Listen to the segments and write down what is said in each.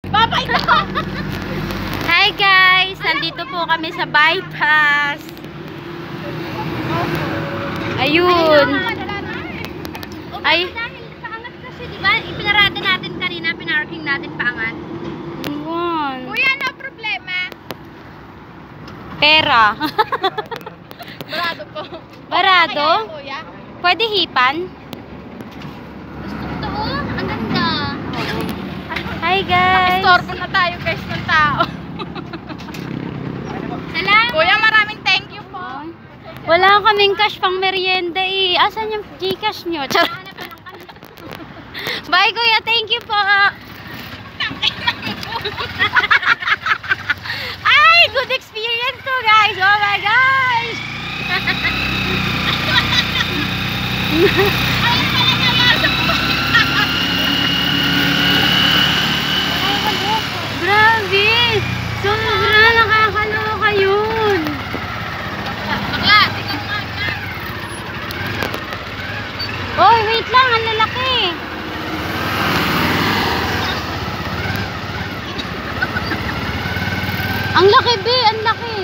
Babay na! Hi guys! Nandito po kami sa bypass. Ayun. Ay. Dahil paangat kasi, di ba? Ipinarada natin kanina, pinarking natin paangat. Ayun. Kuya, no problema. Pera. Barado po. Barado? Kaya, kuya. Pwede hipan? Gusto ko, ang ganda. Hi guys! Istorbo na tayo guys ng tao. Salamat. Kuya, maraming thank you po. Wala kaming cash pang merienda eh. Asan yung Gcash nyo? Bye kuya, thank you po. Ay, good experience to guys. Oh my gosh. Grabe. Sobra nakakaloka yun. Bakla, tingnan mo nga. Oy, wait lang, ang lalaki. Ang laki, be, ang laki.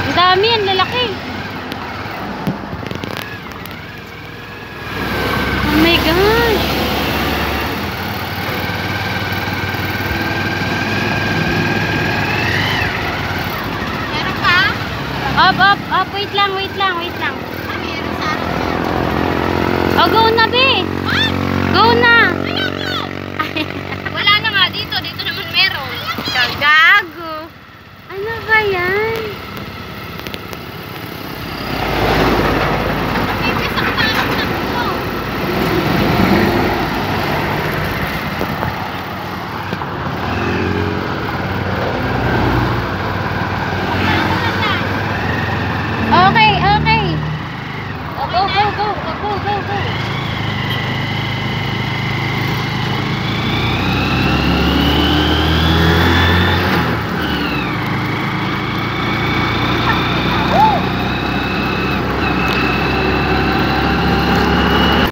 Ang dami, ang lalaki. Oh my gosh. Meron pa? Up, wait lang, wait lang, wait lang. Meron sa akin. Oh, go na, be. What? Go na.